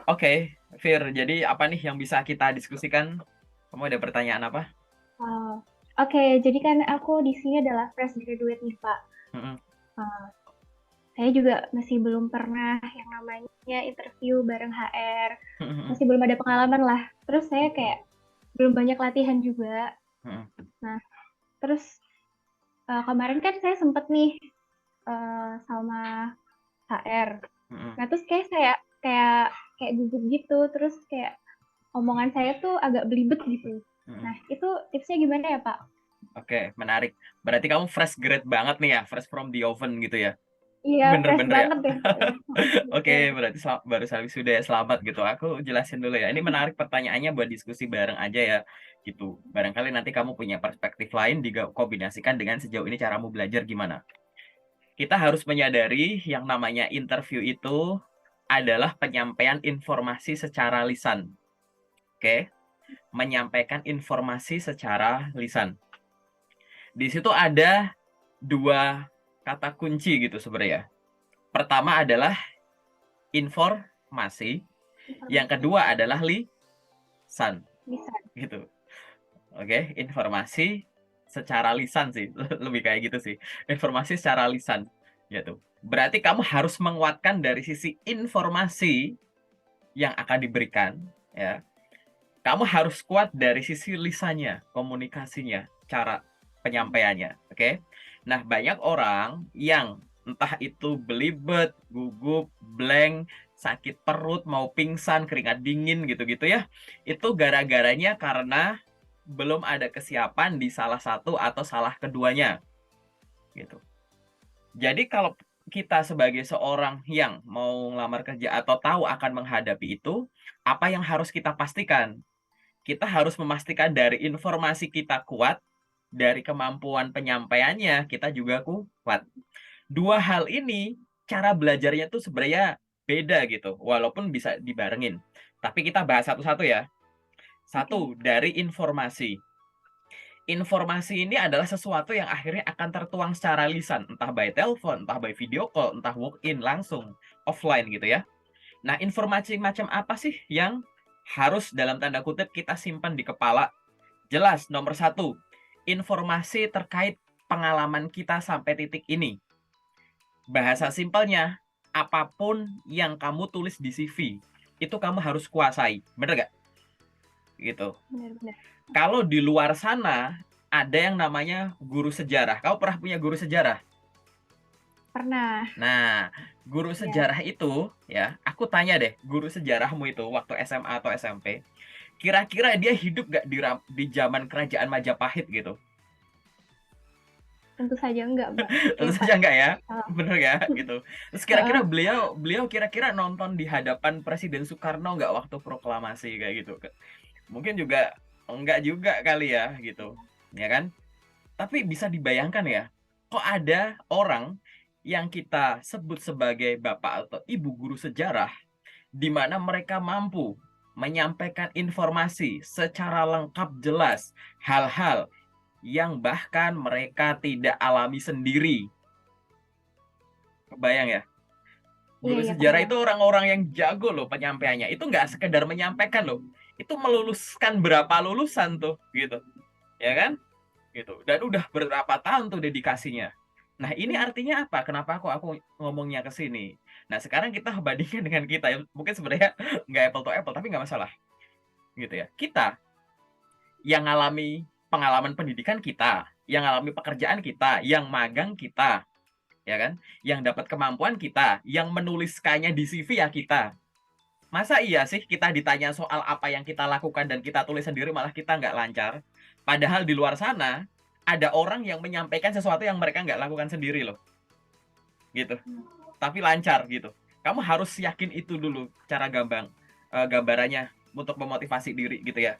Oke, Fir. Jadi apa nih yang bisa kita diskusikan? Kamu ada pertanyaan apa? Oh, oke, jadi kan aku di sini adalah fresh graduate nih, Pak. Mm-mm. Eh, saya juga masih belum pernah yang namanya interview bareng HR. Mm-mm. Masih belum ada pengalaman lah. Terus saya kayak belum banyak latihan juga. Mm-mm. Nah, terus kemarin kan saya sempet nih sama HR. Mm-mm. Nah, terus kayak saya kayak kayak gugup gitu. Terus kayak omongan saya tuh agak belibet gitu. Mm-mm. Nah, itu tipsnya gimana ya, Pak? Oke, menarik. Berarti kamu fresh grade banget nih ya, fresh from the oven gitu ya. Iya, fresh Bener-bener ya. banget deh. Oke, Bener. berarti baru sudah ya, selamat gitu. Aku jelasin dulu ya. Ini menarik pertanyaannya buat diskusi bareng aja ya, gitu. Barangkali nanti kamu punya perspektif lain dikombinasikan dengan sejauh ini caramu belajar gimana. Kita harus menyadari yang namanya interview itu adalah penyampaian informasi secara lisan. Oke, menyampaikan informasi secara lisan. Di situ ada dua kata kunci gitu sebenarnya. Pertama adalah informasi, yang Informasi. kedua adalah lisan Bisa. gitu. Oke, informasi secara lisan sih, lebih kayak gitu sih. Informasi secara lisan gitu. Berarti kamu harus menguatkan dari sisi informasi yang akan diberikan ya. Kamu harus kuat dari sisi lisannya, komunikasinya, cara penyampaiannya, oke? Nah, banyak orang yang entah itu belibet, gugup, blank, sakit perut, mau pingsan, keringat dingin gitu-gitu ya. Itu gara-garanya karena belum ada kesiapan di salah satu atau salah keduanya, gitu. Jadi kalau kita sebagai seorang yang mau ngelamar kerja atau tahu akan menghadapi itu, apa yang harus kita pastikan? Kita harus memastikan dari informasi kita kuat, dari kemampuan penyampaiannya kita juga kuat. Dua hal ini cara belajarnya tuh sebenarnya beda gitu, walaupun bisa dibarengin. Tapi kita bahas satu-satu ya. Oke. Satu, dari informasi. Informasi ini adalah sesuatu yang akhirnya akan tertuang secara lisan, entah by telepon, entah by video call, entah walk in langsung, offline gitu ya. Nah, informasi macam apa sih yang harus dalam tanda kutip kita simpan di kepala? Jelas, nomor satu, informasi terkait pengalaman kita sampai titik ini. Bahasa simpelnya, apapun yang kamu tulis di CV, itu kamu harus kuasai. Bener gak? Gitu. Benar-benar. Kalau di luar sana, ada yang namanya guru sejarah. Kamu pernah punya guru sejarah? Pernah. Nah, guru Ya. sejarah itu, ya, aku tanya deh, guru sejarahmu itu waktu SMA atau SMP, kira-kira dia hidup gak di zaman kerajaan Majapahit gitu? Tentu saja enggak, Mbak. Tentu Eh, Pak. saja enggak ya, Oh. bener ya gitu. Terus kira-kira Heeh. beliau beliau kira-kira nonton di hadapan Presiden Soekarno nggak waktu proklamasi kayak gitu? Mungkin juga enggak juga kali ya gitu, ya kan? Tapi bisa dibayangkan ya, kok ada orang yang kita sebut sebagai bapak atau ibu guru sejarah, di mana mereka mampu menyampaikan informasi secara lengkap jelas, hal-hal yang bahkan mereka tidak alami sendiri. Kebayang ya? Iya, Guru iya, sejarah kebayang. itu orang-orang yang jago loh penyampaiannya. Itu nggak sekedar menyampaikan loh. Itu meluluskan berapa lulusan tuh, gitu. Ya kan? Gitu. Dan udah berapa tahun tuh dedikasinya. Nah, ini Benar. artinya apa? Kenapa aku ngomongnya ke sini? Nah, sekarang kita bandingkan dengan kita ya. Mungkin sebenarnya nggak apple to apple, tapi nggak masalah. Gitu ya. Kita yang ngalami pengalaman pendidikan kita, yang ngalami pekerjaan kita, yang magang kita, ya kan? Yang dapat kemampuan kita, yang menuliskannya di CV ya kita. Masa iya sih kita ditanya soal apa yang kita lakukan dan kita tulis sendiri malah kita nggak lancar? Padahal di luar sana ada orang yang menyampaikan sesuatu yang mereka nggak lakukan sendiri loh, gitu. Tapi lancar gitu. Kamu harus yakin itu dulu cara gambarannya untuk memotivasi diri gitu ya.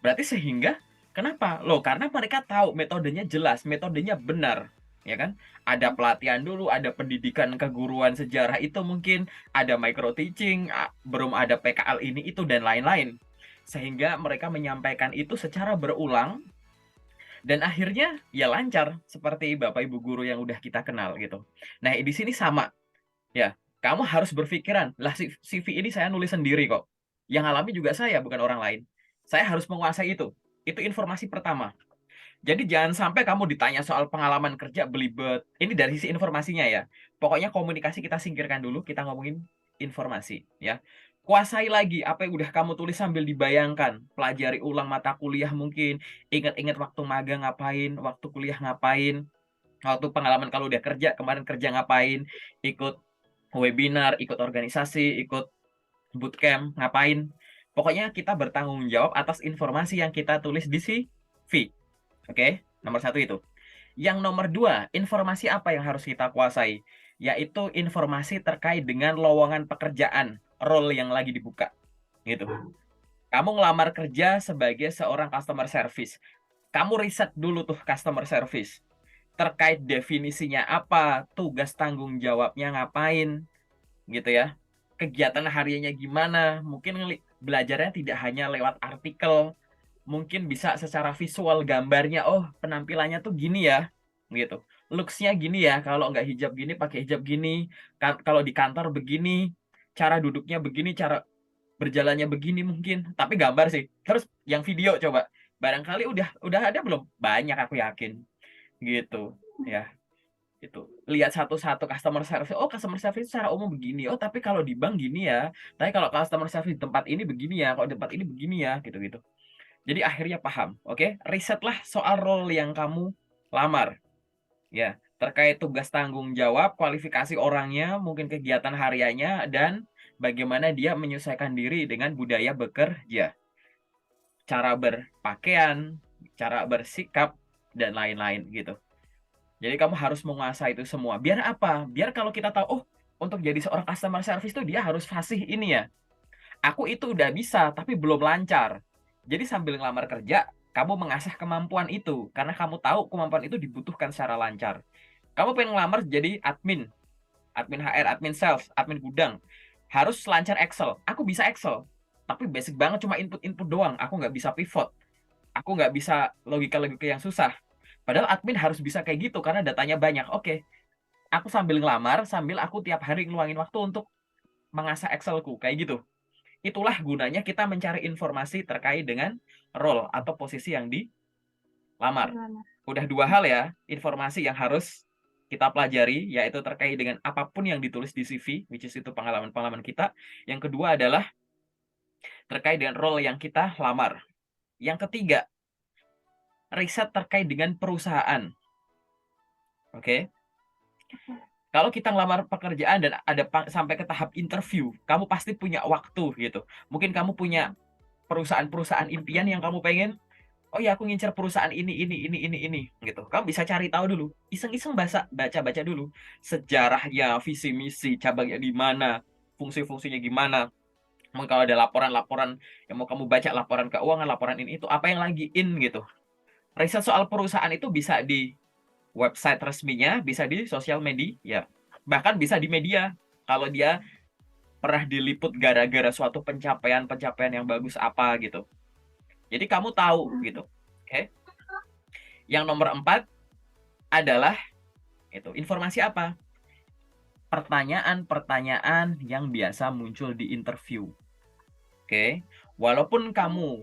Berarti sehingga kenapa? Loh, karena mereka tahu metodenya jelas, metodenya benar. Ya kan? Ada pelatihan dulu, ada pendidikan keguruan sejarah itu mungkin, ada micro teaching, belum ada PKL ini itu dan lain-lain. Sehingga mereka menyampaikan itu secara berulang dan akhirnya ya lancar seperti Bapak Ibu guru yang udah kita kenal gitu. Nah, di sini sama ya. Kamu harus berpikiran, lah CV ini saya nulis sendiri kok. Yang alami juga saya, bukan orang lain. Saya harus menguasai itu. Itu informasi pertama. Jadi jangan sampai kamu ditanya soal pengalaman kerja belibet. Ini dari sisi informasinya ya. Pokoknya komunikasi kita singkirkan dulu, kita ngomongin informasi ya. Kuasai lagi apa yang udah kamu tulis sambil dibayangkan. Pelajari ulang mata kuliah mungkin. Ingat-ingat waktu magang ngapain, waktu kuliah ngapain, waktu pengalaman kalau udah kerja, kemarin kerja ngapain, ikut webinar, ikut organisasi, ikut bootcamp, ngapain. Pokoknya kita bertanggung jawab atas informasi yang kita tulis di CV. Oke, nomor satu itu. Yang nomor dua, informasi apa yang harus kita kuasai? Yaitu informasi terkait dengan lowongan pekerjaan, role yang lagi dibuka. Gitu. Kamu ngelamar kerja sebagai seorang customer service. Kamu riset dulu tuh customer service. Terkait definisinya apa, tugas tanggung jawabnya ngapain, gitu ya. Kegiatan hariannya gimana, mungkin belajarnya tidak hanya lewat artikel, mungkin bisa secara visual gambarnya, oh penampilannya tuh gini ya, gitu. Looks-nya gini ya, kalau nggak hijab gini, pakai hijab gini. Kalau di kantor begini, cara duduknya begini, cara berjalannya begini mungkin. Tapi gambar sih. Terus yang video coba. Barangkali udah ada belum? Banyak aku yakin. Gitu. Ya, itu. Lihat satu-satu customer service. Oh, customer service secara umum begini. Oh, tapi kalau di bank gini ya. Tapi kalau customer service di tempat ini begini ya. Kalau di tempat ini begini ya, gitu-gitu. Jadi akhirnya paham, oke? Risetlah soal role yang kamu lamar, ya, terkait tugas tanggung jawab, kualifikasi orangnya, mungkin kegiatan hariannya, dan bagaimana dia menyesuaikan diri dengan budaya bekerja, cara berpakaian, cara bersikap, dan lain-lain gitu. Jadi kamu harus menguasai itu semua. Biar apa? Biar kalau kita tahu, oh, untuk jadi seorang customer service itu dia harus fasih ini ya. Aku itu udah bisa, tapi belum lancar. Jadi sambil ngelamar kerja, kamu mengasah kemampuan itu. Karena kamu tahu kemampuan itu dibutuhkan secara lancar. Kamu pengen ngelamar jadi admin. Admin HR, admin sales, admin gudang. Harus lancar Excel. Aku bisa Excel. Tapi basic banget cuma input-input doang. Aku nggak bisa pivot. Aku nggak bisa logika-logika yang susah. Padahal admin harus bisa kayak gitu karena datanya banyak. Oke, aku sambil ngelamar, sambil aku tiap hari ngeluangin waktu untuk mengasah Excelku. Kayak gitu. Itulah gunanya kita mencari informasi terkait dengan role atau posisi yang dilamar. Udah dua hal ya, informasi yang harus kita pelajari, yaitu terkait dengan apapun yang ditulis di CV, which is itu pengalaman-pengalaman kita. Yang kedua adalah terkait dengan role yang kita lamar. Yang ketiga, riset terkait dengan perusahaan. Oke? Kalau kita ngelamar pekerjaan dan ada sampai ke tahap interview, kamu pasti punya waktu gitu. Mungkin kamu punya perusahaan-perusahaan impian yang kamu pengen. Oh ya, aku ngincer perusahaan ini gitu. Kamu bisa cari tahu dulu, iseng-iseng baca-baca dulu sejarahnya, visi misi, cabangnya di mana, fungsi-fungsinya gimana. Mungkin kalau ada laporan-laporan yang mau kamu baca, laporan keuangan, laporan ini itu apa yang lagi in gitu. Riset soal perusahaan itu bisa di website resminya, bisa di sosial media, ya. Bahkan bisa di media. Kalau dia pernah diliput gara-gara suatu pencapaian-pencapaian yang bagus apa gitu. Jadi kamu tahu gitu. Oke. Yang nomor 4 adalah itu informasi apa? Pertanyaan-pertanyaan yang biasa muncul di interview. Oke. Walaupun kamu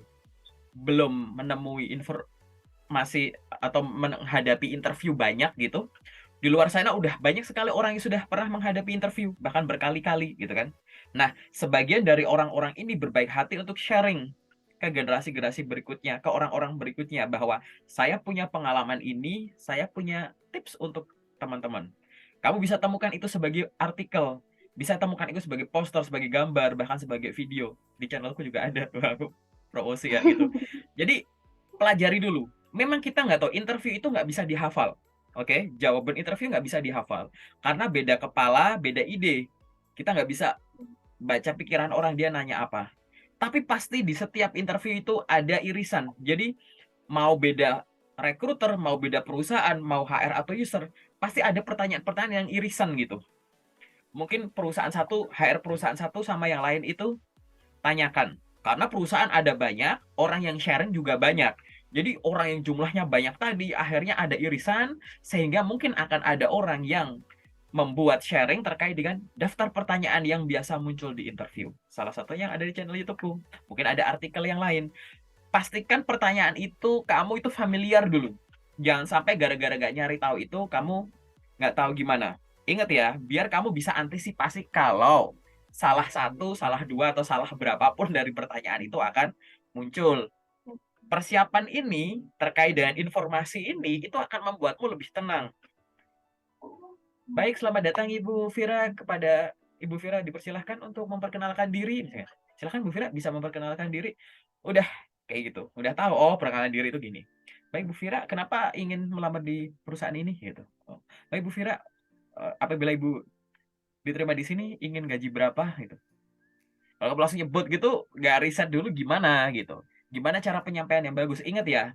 belum menemui informasi atau menghadapi interview banyak gitu, di luar sana udah banyak sekali orang yang sudah pernah menghadapi interview, bahkan berkali-kali gitu kan. Nah, sebagian dari orang-orang ini berbaik hati untuk sharing ke generasi-generasi berikutnya, ke orang-orang berikutnya bahwa saya punya pengalaman ini, saya punya tips untuk teman-teman. Kamu bisa temukan itu sebagai artikel, bisa temukan itu sebagai poster, sebagai gambar, bahkan sebagai video. Di channelku juga ada, aku promosi ya gitu. Jadi pelajari dulu. Memang kita nggak tahu, interview itu nggak bisa dihafal. Oke, jawaban interview nggak bisa dihafal. Karena beda kepala, beda ide. Kita nggak bisa baca pikiran orang dia nanya apa. Tapi pasti di setiap interview itu ada irisan. Jadi mau beda recruiter, mau beda perusahaan, mau HR atau user, pasti ada pertanyaan-pertanyaan yang irisan gitu. Mungkin perusahaan satu, HR perusahaan satu sama yang lain itu tanyakan. Karena perusahaan ada banyak, orang yang sharing juga banyak. Jadi orang yang jumlahnya banyak tadi akhirnya ada irisan, sehingga mungkin akan ada orang yang membuat sharing terkait dengan daftar pertanyaan yang biasa muncul di interview. Salah satunya yang ada di channel YouTube-ku. Mungkin ada artikel yang lain. Pastikan pertanyaan itu kamu itu familiar dulu. Jangan sampai gara-gara gak nyari tahu itu kamu nggak tahu gimana. Ingat ya, biar kamu bisa antisipasi kalau salah satu, salah dua, atau salah berapapun dari pertanyaan itu akan muncul. Persiapan ini terkait dengan informasi ini itu akan membuatmu lebih tenang. Baik, selamat datang Ibu Vira. Kepada Ibu Vira dipersilahkan untuk memperkenalkan diri. Silahkan Bu Vira bisa memperkenalkan diri. Udah kayak gitu, udah tahu oh perkenalan diri itu gini. Baik Bu Vira, kenapa ingin melamar di perusahaan ini gitu? Oh. Baik Bu Vira, apabila Ibu diterima di sini ingin gaji berapa gitu. Kalau kamu langsung nyebut gitu, nggak riset dulu gimana gitu. Gimana cara penyampaian yang bagus? Ingat ya,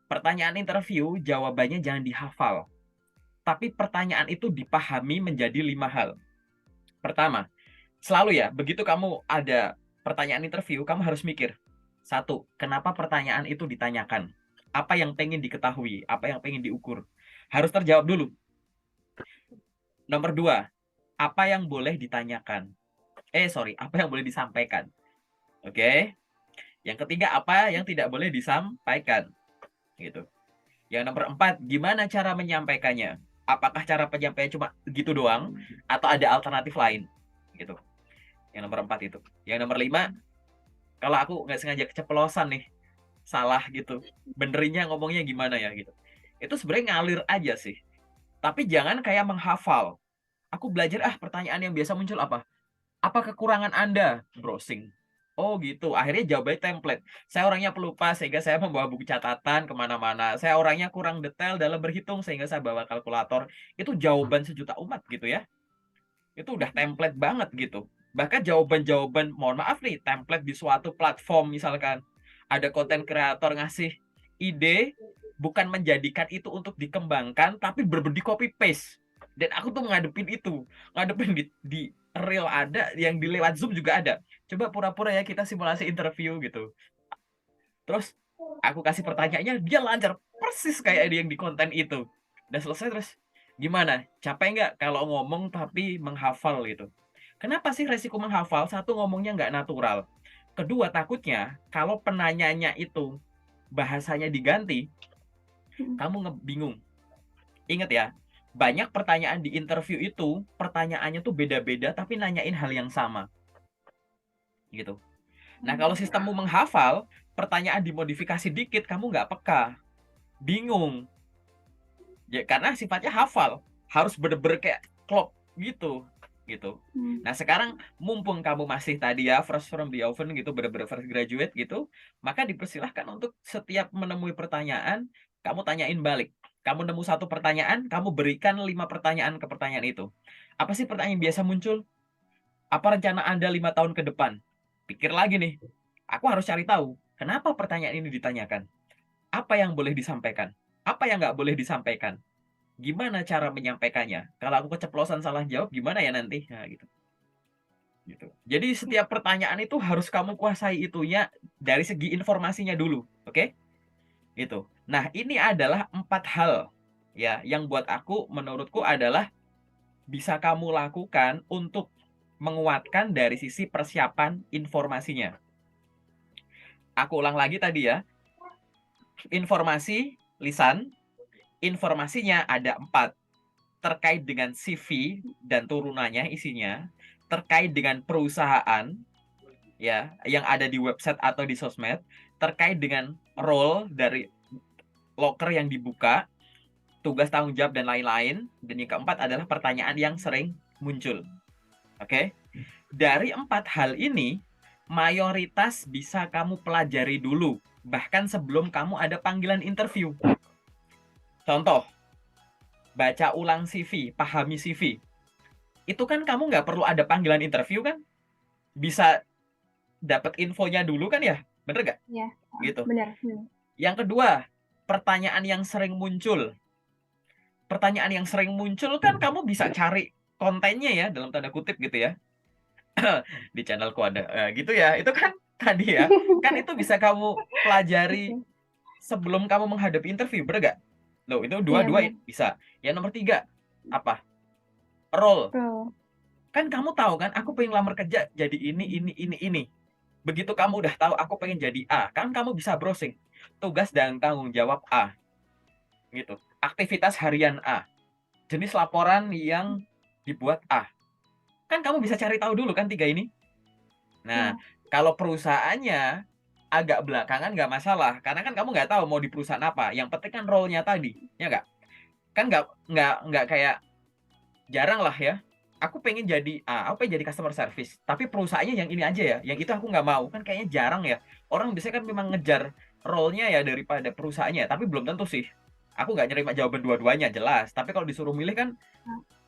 pertanyaan interview jawabannya jangan dihafal. Tapi pertanyaan itu dipahami menjadi 5 hal. Pertama, selalu ya, begitu kamu ada pertanyaan interview, kamu harus mikir. Satu, kenapa pertanyaan itu ditanyakan? Apa yang pengen diketahui? Apa yang pengen diukur? Harus terjawab dulu. Nomor 2, apa yang boleh ditanyakan? Apa yang boleh disampaikan? Oke. Yang ketiga, apa yang tidak boleh disampaikan? Gitu. Yang nomor 4, gimana cara menyampaikannya? Apakah cara penyampaian cuma gitu doang atau ada alternatif lain? Gitu. Yang nomor 4 itu. Yang nomor 5, kalau aku nggak sengaja keceplosan nih, salah gitu. Benerinnya ngomongnya gimana ya gitu. Itu sebenarnya ngalir aja sih. Tapi jangan kayak menghafal. Aku belajar pertanyaan yang biasa muncul apa? Apa kekurangan Anda? Browsing. Oh gitu, akhirnya jawabannya template. Saya orangnya pelupa sehingga saya membawa buku catatan kemana-mana. Saya orangnya kurang detail dalam berhitung sehingga saya bawa kalkulator. Itu jawaban sejuta umat gitu ya. Itu udah template banget gitu. Bahkan jawaban-jawaban, mohon maaf nih, template di suatu platform misalkan. Ada konten kreator ngasih ide, bukan menjadikan itu untuk dikembangkan, tapi berbeda copy paste. Dan aku tuh ngadepin itu. Ngadepin di real ada, yang di lewat Zoom juga ada. Coba pura-pura ya kita simulasi interview gitu. Terus aku kasih pertanyaannya, dia lancar persis kayak dia yang di konten itu. Udah selesai terus, gimana? Capek nggak kalau ngomong tapi menghafal gitu? Kenapa sih resiko menghafal? Satu, ngomongnya nggak natural. Kedua, takutnya kalau penanyanya itu bahasanya diganti, kamu bingung. Ingat ya, banyak pertanyaan di interview itu, pertanyaannya tuh beda-beda tapi nanyain hal yang sama. Gitu. Nah, kalau sistemmu menghafal, pertanyaan dimodifikasi dikit, kamu nggak peka. Bingung. Ya, karena sifatnya hafal. Harus bener-bener kayak klop gitu. Gitu. Nah, sekarang mumpung kamu masih tadi ya fresh from the oven gitu, bener-bener fresh graduate gitu, maka dipersilahkan untuk setiap menemui pertanyaan, kamu tanyain balik. Kamu nemu satu pertanyaan, kamu berikan 5 pertanyaan ke pertanyaan itu. Apa sih pertanyaan yang biasa muncul? Apa rencana Anda 5 tahun ke depan? Pikir lagi nih. Aku harus cari tahu, kenapa pertanyaan ini ditanyakan? Apa yang boleh disampaikan? Apa yang nggak boleh disampaikan? Gimana cara menyampaikannya? Kalau aku keceplosan salah jawab, gimana ya nanti? Nah, gitu. Gitu. Jadi setiap pertanyaan itu harus kamu kuasai itunya dari segi informasinya dulu, oke? Gitu. Nah, ini adalah 4 hal ya yang buat aku, menurutku adalah bisa kamu lakukan untuk menguatkan dari sisi persiapan informasinya. Aku ulang lagi tadi ya. Informasi lisan, informasinya ada 4. Terkait dengan CV dan turunannya isinya, terkait dengan perusahaan ya yang ada di website atau di sosmed, terkait dengan role dari loker yang dibuka, tugas tanggung jawab dan lain-lain, dan yang keempat adalah pertanyaan yang sering muncul. Oke? Dari 4 hal ini, mayoritas bisa kamu pelajari dulu, bahkan sebelum kamu ada panggilan interview. Contoh, baca ulang CV, pahami CV. Itu kan kamu nggak perlu ada panggilan interview kan? Bisa dapat infonya dulu kan ya? Bener nggak? Ya, Gitu. benar. Yang kedua, pertanyaan yang sering muncul. Pertanyaan yang sering muncul kan kamu bisa cari kontennya ya, dalam tanda kutip gitu ya. Di channelku ada. Gitu ya. Itu kan tadi ya. Kan itu bisa kamu pelajari sebelum kamu menghadapi interview, bener nggak? Loh, itu Iya, dua-dua benar. bisa. Yang nomor 3, apa? Role. Role. Kan kamu tahu kan, aku pengen lamar kerja jadi ini. Begitu kamu udah tahu aku pengen jadi A, kan kamu bisa browsing. Tugas dan tanggung jawab A. Gitu. Aktivitas harian A. Jenis laporan yang dibuat A. Kan kamu bisa cari tahu dulu kan 3 ini. Nah, Ya. kalau perusahaannya agak belakangan nggak masalah, karena kan kamu nggak tahu mau di perusahaan apa. Yang penting kan role-nya tadi, ya nggak? Kan nggak kayak jarang lah ya. Aku pengen jadi aku pengen jadi customer service, tapi perusahaannya yang ini aja ya, yang itu aku nggak mau. Kan kayaknya jarang ya. Orang biasanya kan memang ngejar role-nya ya daripada perusahaannya, tapi belum tentu sih. Aku nggak nerima jawaban dua-duanya, jelas. Tapi kalau disuruh milih kan,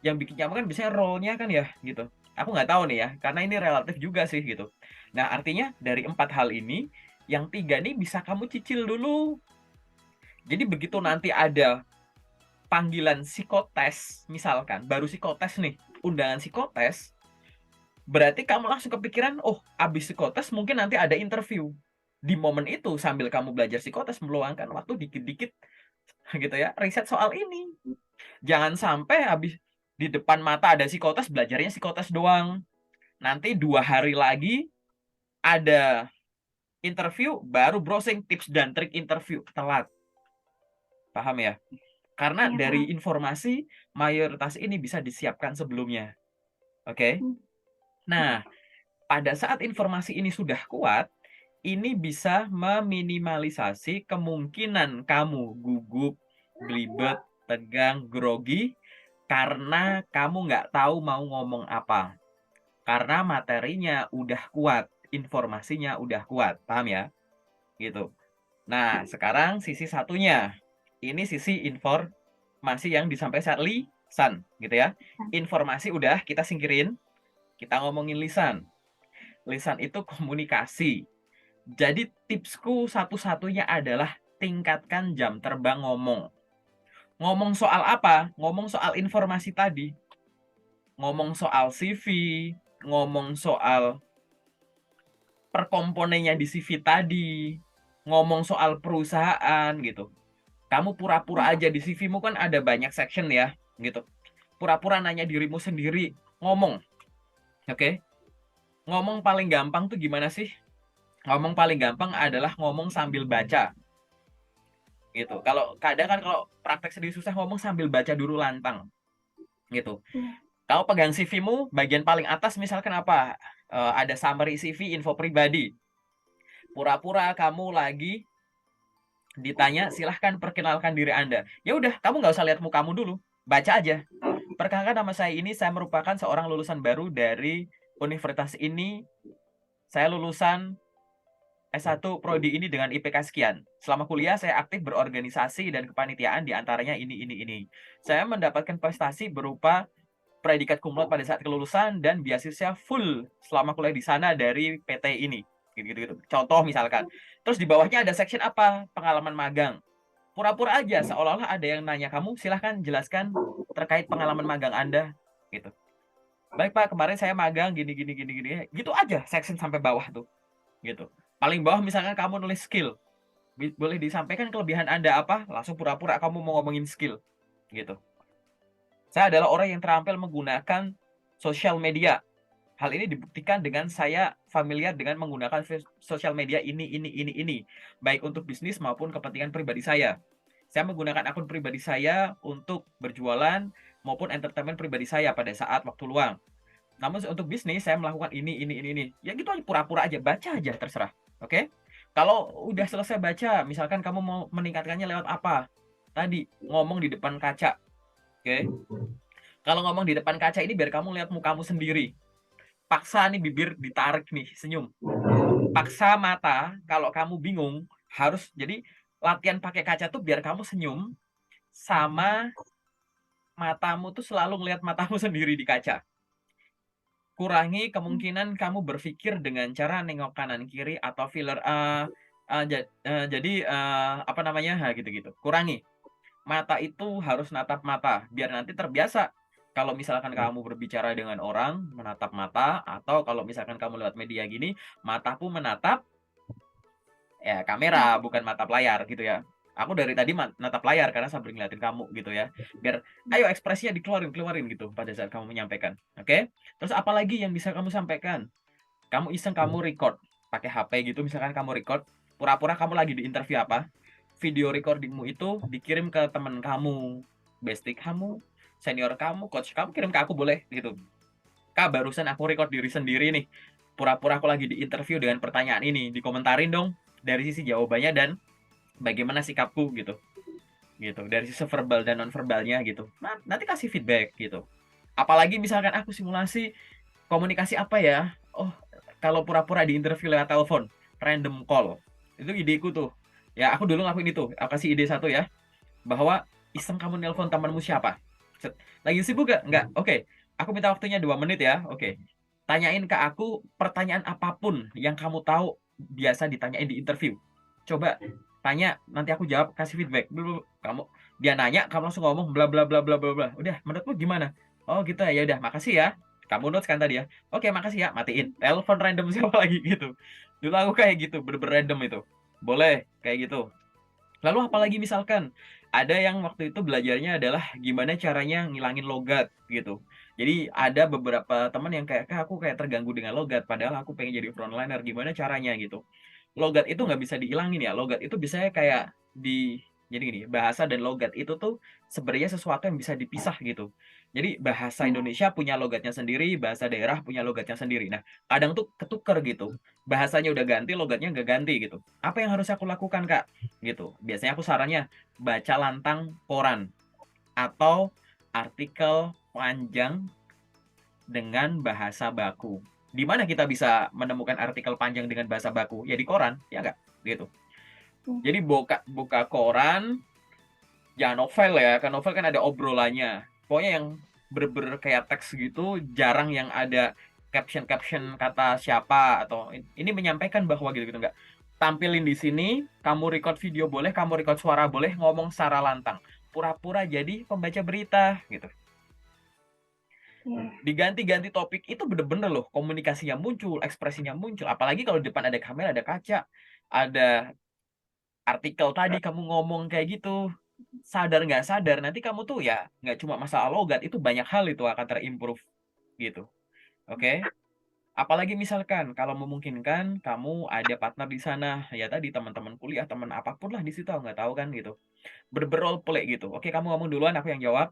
yang bikin nyaman kan biasanya role-nya kan ya, gitu. Aku nggak tahu nih ya, karena ini relatif juga sih, gitu. Nah, artinya dari 4 hal ini, yang 3 nih bisa kamu cicil dulu. Jadi begitu nanti ada panggilan psikotes, misalkan, baru psikotes nih, undangan psikotes, berarti kamu langsung kepikiran, oh, abis psikotes mungkin nanti ada interview. Di momen itu, sambil kamu belajar psikotes, meluangkan waktu dikit-dikit, gitu ya, riset soal ini. Jangan sampai habis di depan mata ada psikotes, belajarnya psikotes doang. Nanti 2 hari lagi ada interview, baru browsing tips dan trik interview. Telat. Paham ya? Karena Iya, dari paham. informasi, mayoritas ini bisa disiapkan sebelumnya. Oke? Nah, pada saat informasi ini sudah kuat, ini bisa meminimalisasi kemungkinan kamu gugup, belibet, tegang, grogi, karena kamu nggak tahu mau ngomong apa. Karena materinya udah kuat, informasinya udah kuat, paham ya? Gitu. Nah, sekarang sisi satunya. Ini sisi informasi yang disampaikan saat lisan, gitu ya. Informasi udah kita singkirin, kita ngomongin lisan. Lisan itu komunikasi. Jadi tipsku satu-satunya adalah tingkatkan jam terbang ngomong. Ngomong soal apa? Ngomong soal informasi tadi. Ngomong soal CV, ngomong soal perkomponennya di CV tadi, ngomong soal perusahaan gitu. Kamu pura-pura aja di CV-mu kan ada banyak section ya, gitu. Pura-pura nanya dirimu sendiri, ngomong. Oke? Ngomong paling gampang tuh gimana sih? Ngomong paling gampang adalah ngomong sambil baca. Gitu. Kalau kadang kan kalau praktek sendiri susah, ngomong sambil baca dulu lantang. Gitu. Iya. Kamu pegang CV-mu, bagian paling atas misalkan apa? Ada summary CV, info pribadi. Pura-pura kamu lagi ditanya, silahkan perkenalkan diri Anda. Ya udah, kamu nggak usah lihat mukamu dulu, baca aja. Perkenalkan, nama saya ini, saya merupakan seorang lulusan baru dari universitas ini. Saya lulusan S1 Prodi ini dengan IPK sekian. Selama kuliah saya aktif berorganisasi dan kepanitiaan, di antaranya ini. Saya mendapatkan prestasi berupa predikat cum laude pada saat kelulusan dan beasiswa full selama kuliah di sana dari PT ini. Gitu. Contoh misalkan. Terus di bawahnya ada section apa? Pengalaman magang. Pura-pura aja seolah-olah ada yang nanya kamu, silahkan jelaskan terkait pengalaman magang Anda. Gitu. Baik Pak, kemarin saya magang gini. Gitu aja section sampai bawah tuh. Gitu. Paling bawah misalkan kamu nulis skill. Boleh disampaikan kelebihan Anda apa? Langsung pura-pura kamu mau ngomongin skill. Gitu. Saya adalah orang yang terampil menggunakan sosial media. Hal ini dibuktikan dengan saya familiar dengan menggunakan sosial media ini. Baik untuk bisnis maupun kepentingan pribadi saya. Saya menggunakan akun pribadi saya untuk berjualan maupun entertainment pribadi saya pada saat waktu luang. Namun untuk bisnis saya melakukan ini. Ya gitu aja, pura-pura aja, baca aja terserah. Oke? Kalau udah selesai baca, misalkan kamu mau meningkatkannya lewat apa? Tadi ngomong di depan kaca. Oke? Kalau ngomong di depan kaca ini biar kamu lihat mukamu sendiri. Paksa nih bibir ditarik nih, senyum. Paksa mata, kalau kamu bingung, harus jadi latihan pakai kaca tuh biar kamu senyum sama matamu tuh selalu ngelihat matamu sendiri di kaca. Kurangi kemungkinan kamu berpikir dengan cara nengok kanan kiri atau filler jadi apa namanya? Gitu. Kurangi. Mata itu harus natap mata biar nanti terbiasa. Kalau misalkan kamu berbicara dengan orang, menatap mata, atau kalau misalkan kamu lewat media gini, mataku menatap ya kamera, bukan matap layar gitu ya. Aku dari tadi natap layar karena sambil ngeliatin kamu gitu ya. Biar ayo ekspresinya dikeluarin gitu pada saat kamu menyampaikan. Oke? Terus apalagi yang bisa kamu sampaikan? Kamu iseng kamu record pakai HP gitu, misalkan kamu record, pura-pura kamu lagi di interview apa, video recordingmu itu dikirim ke teman kamu, bestie kamu, senior kamu, coach kamu, kirim ke aku boleh gitu. Kak, barusan aku record diri sendiri nih. Pura-pura aku lagi di interview dengan pertanyaan ini. Dikomentarin dong dari sisi jawabannya dan bagaimana sikapku gitu. Gitu. Dari sisi verbal dan non verbalnya gitu. Nah, nanti kasih feedback gitu. Apalagi misalkan aku simulasi komunikasi apa ya? Oh, kalau pura-pura di interview lewat telepon, random call. Itu ideku tuh. Ya, aku dulu ngelakuin itu. Aku kasih ide satu ya, bahwa iseng kamu nelpon temanmu siapa? Lagi sibuk gak? Enggak. Oke. Aku minta waktunya 2 menit ya. Oke. Tanyain ke aku pertanyaan apapun yang kamu tahu biasa ditanyain di interview. Coba tanya, nanti aku jawab, kasih feedback. Kamu dia nanya, kamu langsung ngomong bla bla bla bla bla bla. Udah, menurutmu gimana? Oh, gitu ya. Ya udah, makasih ya. Kamu notes kan tadi ya. Oke, makasih ya. Matiin. Telepon random siapa lagi gitu. Dulu aku kayak gitu, bener-bener random itu. Boleh kayak gitu. Lalu apalagi misalkan ada yang waktu itu belajarnya adalah gimana caranya ngilangin logat gitu. Jadi ada beberapa teman yang kayak, "Kak, aku kayak terganggu dengan logat, padahal aku pengen jadi frontliner, gimana caranya?" gitu. Logat itu nggak bisa dihilangin ya, logat itu biasanya kayak jadi gini, bahasa dan logat itu tuh sebenarnya sesuatu yang bisa dipisah gitu. Jadi bahasa Indonesia punya logatnya sendiri, bahasa daerah punya logatnya sendiri. Nah, kadang tuh ketuker gitu. Bahasanya udah ganti, logatnya nggak ganti gitu. Apa yang harus aku lakukan, Kak? Gitu. Biasanya aku sarannya baca lantang koran atau artikel panjang dengan bahasa baku. Di mana kita bisa menemukan artikel panjang dengan bahasa baku? Ya di koran, ya nggak? Gitu. Jadi buka buka koran, ya novel ya, kan novel kan ada obrolannya. Pokoknya yang bener-bener kayak teks gitu, jarang yang ada caption-caption kata siapa atau ini menyampaikan bahwa gitu-gitu nggak. Tampilin di sini, kamu record video boleh, kamu record suara boleh, ngomong secara lantang. Pura-pura jadi pembaca berita gitu. Diganti-ganti topik itu bener-bener loh, komunikasinya muncul, ekspresinya muncul. Apalagi kalau di depan ada kamera, ada kaca, ada artikel tadi kamu ngomong kayak gitu. Sadar nggak sadar, nanti kamu tuh ya nggak cuma masalah logat, itu banyak hal itu akan terimprove gitu. Oke? Apalagi misalkan kalau memungkinkan kamu ada partner di sana, ya tadi teman-teman kuliah, teman apapun lah di situ, aku nggak tahu kan gitu. Role play gitu. Oke, kamu ngomong duluan, aku yang jawab.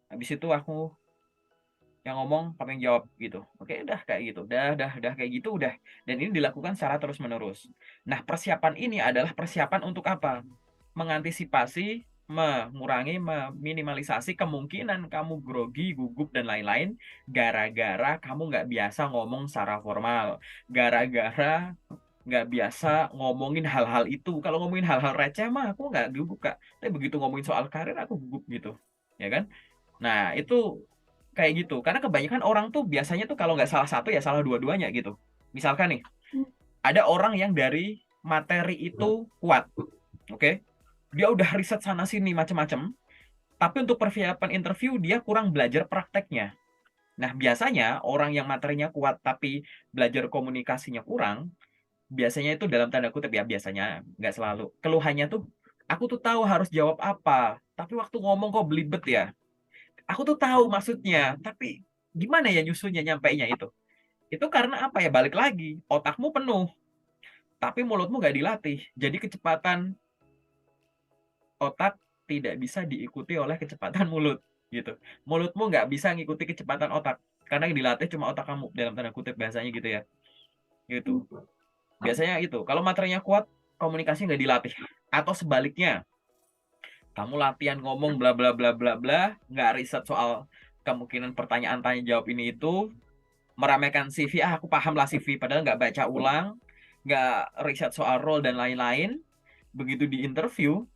Habis itu aku yang ngomong, kamu yang jawab gitu. Oke, udah kayak gitu. Udah kayak gitu udah. Dan ini dilakukan secara terus-menerus. Nah, persiapan ini adalah persiapan untuk apa? Mengantisipasi, mengurangi, meminimalisasi kemungkinan kamu grogi, gugup, dan lain-lain gara-gara kamu nggak biasa ngomong secara formal. Gara-gara nggak biasa ngomongin hal-hal itu. Kalau ngomongin hal-hal receh mah aku nggak gugup, Kak. Tapi begitu ngomongin soal karir aku gugup gitu. Ya kan? Nah, itu kayak gitu. Karena kebanyakan orang tuh biasanya tuh kalau nggak salah satu ya salah dua-duanya gitu. Misalkan nih, ada orang yang dari materi itu kuat, oke? Dia udah riset sana sini macam-macam, tapi untuk persiapan interview dia kurang belajar prakteknya. Nah, biasanya orang yang materinya kuat tapi belajar komunikasinya kurang, biasanya itu dalam tanda kutip ya, biasanya nggak selalu. Keluhannya tuh, aku tuh tahu harus jawab apa, tapi waktu ngomong kok belibet ya. Aku tuh tahu maksudnya, tapi gimana ya nyusunnya nyampainya itu? Itu karena apa ya? Balik lagi, otakmu penuh, tapi mulutmu nggak dilatih. Jadi kecepatan otak tidak bisa diikuti oleh kecepatan mulut, gitu. Mulutmu nggak bisa ngikuti kecepatan otak, karena yang dilatih cuma otak kamu, dalam tanda kutip bahasanya gitu ya. Gitu. Biasanya itu, kalau materinya kuat, komunikasi nggak dilatih. Atau sebaliknya, kamu latihan ngomong bla bla bla bla bla, nggak riset soal kemungkinan pertanyaan tanya jawab ini itu, meramaikan CV, aku paham lah CV, padahal nggak baca ulang, nggak riset soal role dan lain-lain. Begitu di interview,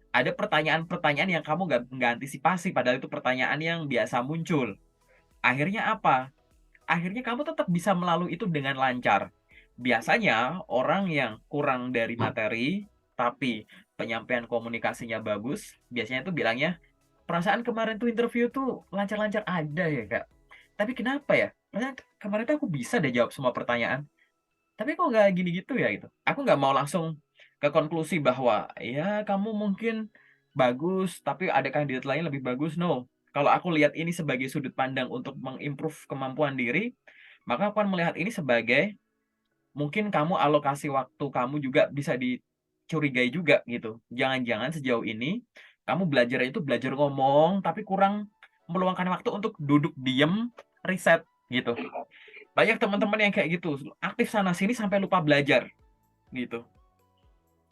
ada pertanyaan-pertanyaan yang kamu nggak antisipasi, padahal itu pertanyaan yang biasa muncul. Akhirnya apa? Akhirnya kamu tetap bisa melalui itu dengan lancar. Biasanya orang yang kurang dari materi, tapi penyampaian komunikasinya bagus, biasanya tuh bilangnya, perasaan kemarin tuh interview tuh lancar-lancar ada ya, Kak. Tapi kenapa ya? Perasaan kemarin tuh aku bisa deh jawab semua pertanyaan. Tapi kok nggak gini gitu ya gitu. Aku nggak mau langsung ke konklusi bahwa, ya kamu mungkin bagus, tapi ada kandidat lain lebih bagus, no. Kalau aku lihat ini sebagai sudut pandang untuk mengimprove kemampuan diri, maka aku akan melihat ini sebagai mungkin kamu alokasi waktu kamu juga bisa dicurigai juga gitu. Jangan-jangan sejauh ini kamu belajar itu belajar ngomong, tapi kurang meluangkan waktu untuk duduk diem, riset gitu. Banyak teman-teman yang kayak gitu, aktif sana sini sampai lupa belajar gitu.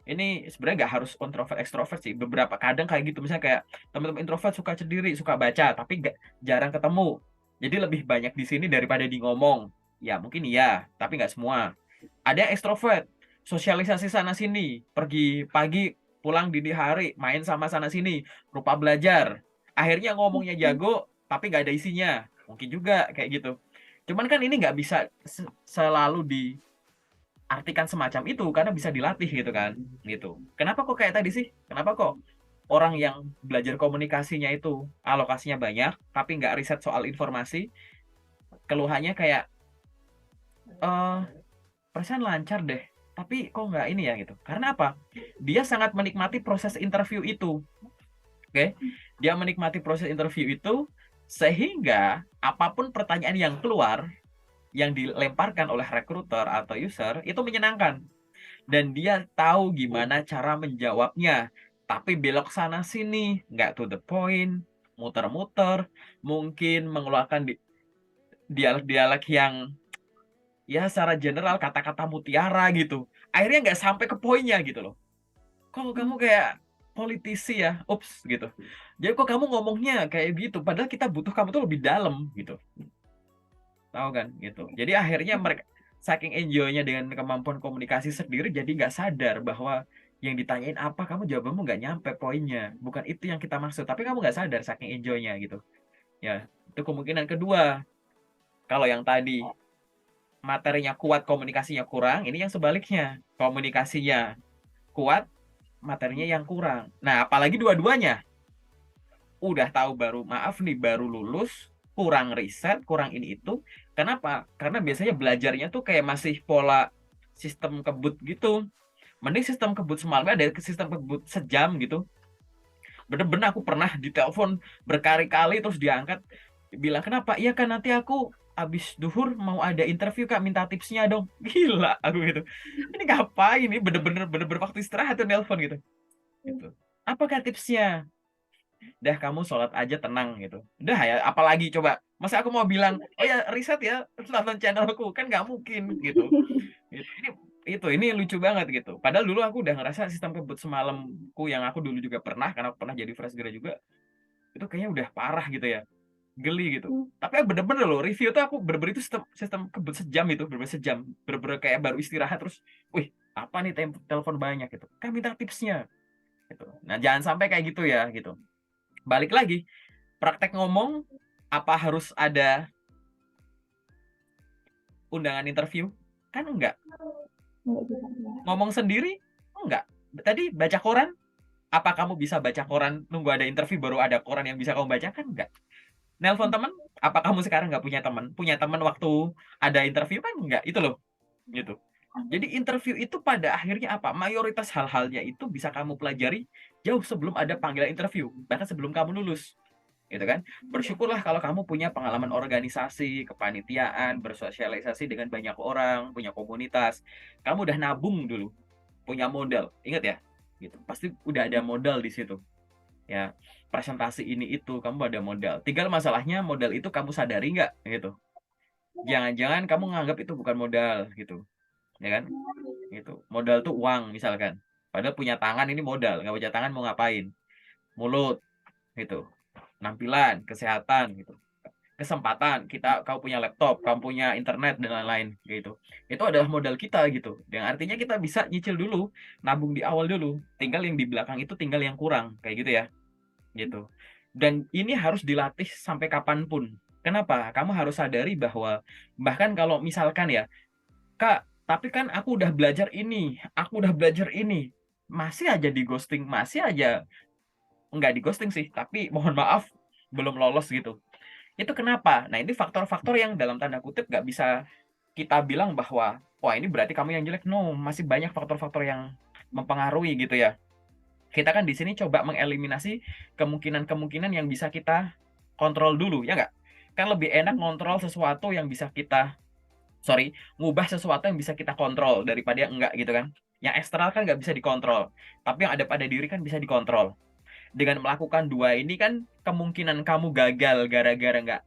Ini sebenarnya nggak harus introvert ekstrovert sih. Beberapa kadang kayak gitu, misalnya kayak teman-teman introvert suka sendiri, suka baca, tapi jarang ketemu. Jadi lebih banyak di sini daripada di ngomong. Ya mungkin iya, tapi nggak semua. Ada yang ekstrovert, sosialisasi sana sini, pergi pagi, pulang dini hari, main sama sana sini, lupa belajar. Akhirnya ngomongnya jago, tapi nggak ada isinya. Mungkin juga kayak gitu. Cuman kan ini nggak bisa selalu diartikan semacam itu, karena bisa dilatih gitu kan. Gitu. Kenapa kok kayak tadi sih? Kenapa kok orang yang belajar komunikasinya itu alokasinya banyak, tapi nggak riset soal informasi, keluhannya kayak, eh perasaan lancar deh, tapi kok nggak ini ya gitu. Karena apa? Dia sangat menikmati proses interview itu. Oke? Dia menikmati proses interview itu sehingga apapun pertanyaan yang keluar, yang dilemparkan oleh recruiter atau user, itu menyenangkan. Dan dia tahu gimana cara menjawabnya. Tapi belok sana sini, nggak to the point, muter-muter, mungkin mengeluarkan dialek-dialek yang ya secara general kata-kata mutiara gitu. Akhirnya nggak sampai ke poinnya gitu loh. Kok kamu kayak politisi ya? Ups gitu. Jadi kok kamu ngomongnya kayak gitu? Padahal kita butuh kamu tuh lebih dalam gitu. Tahu kan gitu. Jadi akhirnya mereka saking enjoy-nya dengan kemampuan komunikasi sendiri, jadi nggak sadar bahwa yang ditanyain apa, kamu jawabanmu nggak nyampe poinnya. Bukan itu yang kita maksud. Tapi kamu nggak sadar saking enjoy-nya gitu. Ya, itu kemungkinan kedua. Kalau yang tadi materinya kuat, komunikasinya kurang, ini yang sebaliknya. Komunikasinya kuat, materinya yang kurang. Nah, apalagi dua-duanya. Udah tahu baru, maaf nih, baru lulus, kurang riset, kurang ini itu. Kenapa? Karena biasanya belajarnya tuh kayak masih pola sistem kebut gitu. Mending sistem kebut semalam ada sistem kebut sejam gitu. Bener-bener aku pernah ditelepon berkali-kali terus diangkat. Bilang, kenapa? Iya kan nanti aku abis duhur mau ada interview Kak, minta tipsnya dong. Gila aku gitu. Ini ngapain? Ini bener-bener waktu istirahat tuh nelpon gitu. Gitu. Apakah tipsnya? Udah kamu sholat aja tenang gitu. Udah ya, apalagi coba. Masa aku mau bilang, oh ya riset ya, nonton channelku. Kan nggak mungkin gitu. Gitu. Ini lucu banget gitu. Padahal dulu aku udah ngerasa sistem kebut semalamku yang aku dulu juga pernah, karena aku pernah jadi fresh grad juga, itu kayaknya udah parah gitu ya. Geli gitu. Tapi bener-bener loh, review tuh aku bener-bener itu sistem kebut sejam itu, bener-bener sejam. Bener-bener kayak baru istirahat terus, wih, apa nih telepon banyak gitu. Kan minta tipsnya gitu. Nah, jangan sampai kayak gitu ya gitu. Balik lagi, praktek ngomong apa harus ada undangan interview? Kan enggak. Ngomong sendiri? Enggak. Tadi baca koran? Apa kamu bisa baca koran nunggu ada interview baru ada koran yang bisa kamu baca? Kan enggak. Nelpon teman? Apa kamu sekarang nggak punya teman? Punya teman waktu ada interview? Kan enggak. Itu loh. Gitu. Jadi interview itu pada akhirnya apa? Mayoritas hal-halnya itu bisa kamu pelajari jauh sebelum ada panggilan interview. Bahkan sebelum kamu lulus. Gitu kan? Bersyukurlah kalau kamu punya pengalaman organisasi, kepanitiaan, bersosialisasi dengan banyak orang, punya komunitas. Kamu udah nabung dulu, punya modal. Ingat ya, gitu. Pasti udah ada modal di situ. Ya, presentasi ini itu kamu ada modal. Tinggal masalahnya modal itu kamu sadari nggak, gitu. Jangan-jangan kamu nganggap itu bukan modal, gitu. Ya kan? Gitu. Modal tuh uang misalkan. Padahal punya tangan ini modal, nggak punya tangan mau ngapain? Mulut, gitu. Penampilan, kesehatan gitu. Kesempatan kau punya laptop, kamu punya internet dan lain-lain gitu. Itu adalah modal kita gitu. Yang artinya kita bisa nyicil dulu, nabung di awal dulu. Tinggal yang di belakang itu tinggal yang kurang kayak gitu ya. Gitu. Dan ini harus dilatih sampai kapanpun. Kenapa? Kamu harus sadari bahwa bahkan kalau misalkan ya, Kak, tapi kan aku udah belajar ini, aku udah belajar ini, masih aja di ghosting, masih aja nggak di ghosting sih, tapi mohon maaf belum lolos gitu. Itu kenapa? Nah, ini faktor-faktor yang dalam tanda kutip nggak bisa kita bilang bahwa, wah ini berarti kamu yang jelek. No, masih banyak faktor-faktor yang mempengaruhi gitu ya. Kita kan di sini coba mengeliminasi kemungkinan-kemungkinan yang bisa kita kontrol dulu, ya nggak? Kan lebih enak ngontrol sesuatu yang bisa kita, ngubah sesuatu yang bisa kita kontrol daripada yang enggak gitu kan. Yang eksternal kan nggak bisa dikontrol, tapi yang ada pada diri kan bisa dikontrol. Dengan melakukan dua ini kan kemungkinan kamu gagal gara-gara nggak,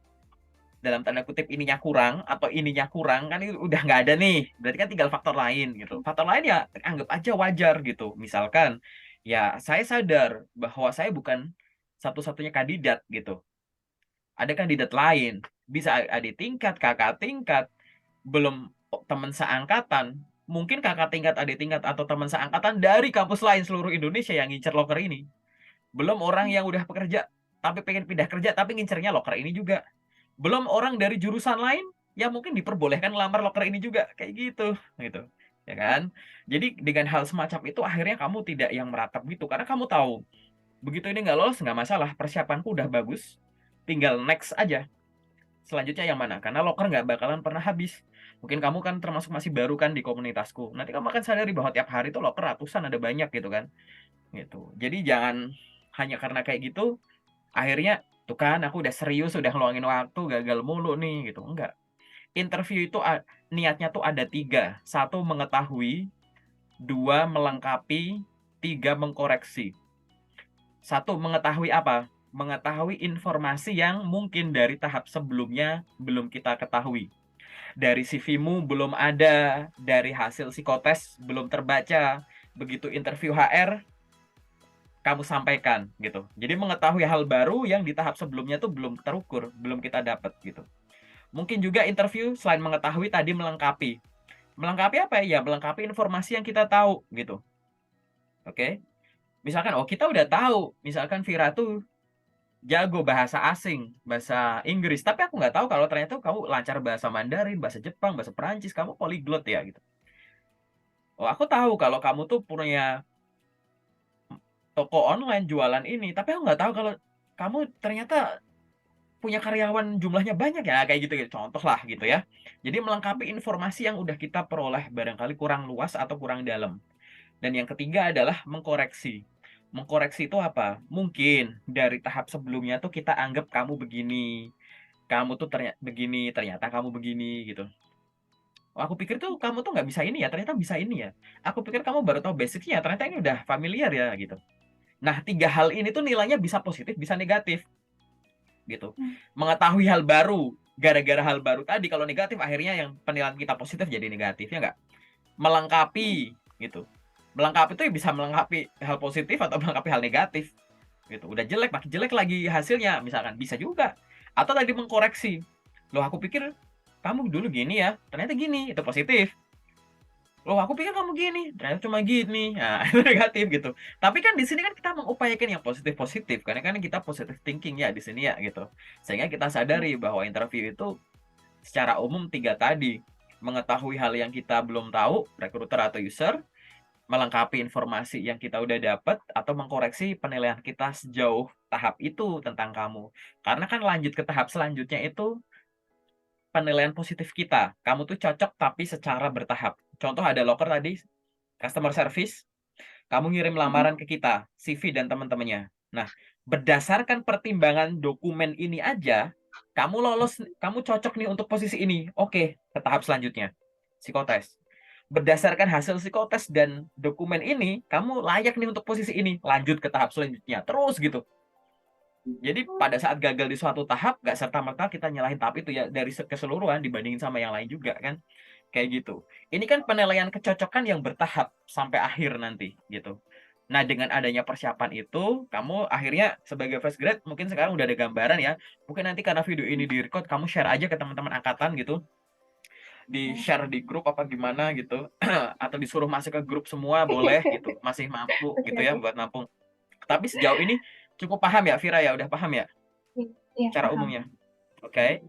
dalam tanda kutip, ininya kurang atau ininya kurang kan itu udah nggak ada nih. Berarti kan tinggal faktor lain gitu. Faktor lain ya anggap aja wajar gitu. Misalkan ya saya sadar bahwa saya bukan satu-satunya kandidat gitu. Ada kandidat lain, bisa adik tingkat, kakak tingkat, belum teman seangkatan. Mungkin kakak tingkat, adik tingkat, atau teman seangkatan dari kampus lain seluruh Indonesia yang ngincer loker ini. Belum orang yang udah pekerja tapi pengen pindah kerja tapi ngincernya loker ini juga. Belum orang dari jurusan lain yang mungkin diperbolehkan ngelamar loker ini juga, kayak gitu, ya kan? Jadi dengan hal semacam itu akhirnya kamu tidak yang meratap gitu, karena kamu tahu begitu ini nggak lolos nggak masalah, persiapanku udah bagus, tinggal next aja. Selanjutnya yang mana? Karena loker nggak bakalan pernah habis. Mungkin kamu kan termasuk masih baru kan di komunitasku. Nanti kamu akan sadari bahwa tiap hari tuh loker ratusan, ada banyak gitu kan. Gitu. Jadi jangan hanya karena kayak gitu akhirnya tuh kan aku udah serius, udah ngeluangin waktu, gagal mulu nih gitu. Enggak. Interview itu niatnya tuh ada 3. 1 mengetahui, 2 melengkapi, 3 mengkoreksi. 1 mengetahui apa? Mengetahui informasi yang mungkin dari tahap sebelumnya belum kita ketahui. Dari CV-mu belum ada, dari hasil psikotes belum terbaca, begitu interview HR kamu sampaikan gitu. Jadi mengetahui hal baru yang di tahap sebelumnya tuh belum terukur, belum kita dapat gitu. Mungkin juga interview selain mengetahui tadi melengkapi. Melengkapi apa ya? Ya melengkapi informasi yang kita tahu gitu. Oke. Misalkan kita udah tahu, misalkan Vira tuh jago bahasa asing, bahasa Inggris, tapi aku nggak tahu kalau ternyata kamu lancar bahasa Mandarin, bahasa Jepang, bahasa Perancis, kamu polyglot ya gitu. Aku tahu kalau kamu tuh punya toko online jualan ini, tapi aku nggak tahu kalau kamu ternyata punya karyawan jumlahnya banyak ya, kayak gitu, contoh lah gitu ya. Jadi melengkapi informasi yang udah kita peroleh barangkali kurang luas atau kurang dalam. Dan yang ketiga adalah mengkoreksi. Mengkoreksi itu apa? Mungkin dari tahap sebelumnya tuh kita anggap kamu begini, kamu tuh begini, ternyata kamu begini gitu. Aku pikir tuh kamu tuh nggak bisa ini ya, ternyata bisa ini ya. Aku pikir kamu baru tahu basicnya, ternyata ini udah familiar ya gitu. Nah, 3 hal ini tuh nilainya bisa positif, bisa negatif gitu. Mengetahui hal baru, gara-gara hal baru tadi kalau negatif akhirnya yang penilaian kita positif jadi negatif, ya nggak? Melengkapi gitu. Melengkapi itu bisa melengkapi hal positif atau melengkapi hal negatif gitu. Udah jelek makin jelek lagi hasilnya misalkan, bisa juga. Atau tadi mengkoreksi. Loh aku pikir kamu dulu gini ya, ternyata gini, itu positif. Loh aku pikir kamu gini, ternyata cuma gini. Nah, itu negatif gitu. Tapi kan di sini kan kita mengupayakan yang positif-positif, karena kan kita positive thinking ya di sini ya gitu. Sehingga kita sadari bahwa interview itu secara umum 3 tadi, mengetahui hal yang kita belum tahu, recruiter atau user, melengkapi informasi yang kita udah dapat, atau mengkoreksi penilaian kita sejauh tahap itu tentang kamu. Karena kan lanjut ke tahap selanjutnya itu penilaian positif kita. Kamu tuh cocok tapi secara bertahap. Contoh ada loker tadi, customer service, kamu ngirim lamaran ke kita, CV dan teman-temannya. Nah, berdasarkan pertimbangan dokumen ini aja, kamu lolos, kamu cocok nih untuk posisi ini. Oke, ke tahap selanjutnya, psikotes. Berdasarkan hasil psikotes dan dokumen ini, kamu layak nih untuk posisi ini. Lanjut ke tahap selanjutnya. Terus gitu. Jadi pada saat gagal di suatu tahap, nggak serta-merta kita nyalahin tahap itu ya, dari keseluruhan dibandingin sama yang lain juga kan. Kayak gitu. Ini kan penilaian kecocokan yang bertahap sampai akhir nanti gitu. Nah, dengan adanya persiapan itu, kamu akhirnya sebagai fresh grad mungkin sekarang udah ada gambaran ya. Mungkin nanti karena video ini di-record, kamu share aja ke teman-teman angkatan gitu. Di-share di grup apa gimana gitu. Atau disuruh masuk ke grup semua boleh gitu. Masih mampu gitu ya buat nampung. Tapi sejauh ini cukup paham ya, Vira ya? Udah paham ya? Iya, Secara paham. umumnya. Oke.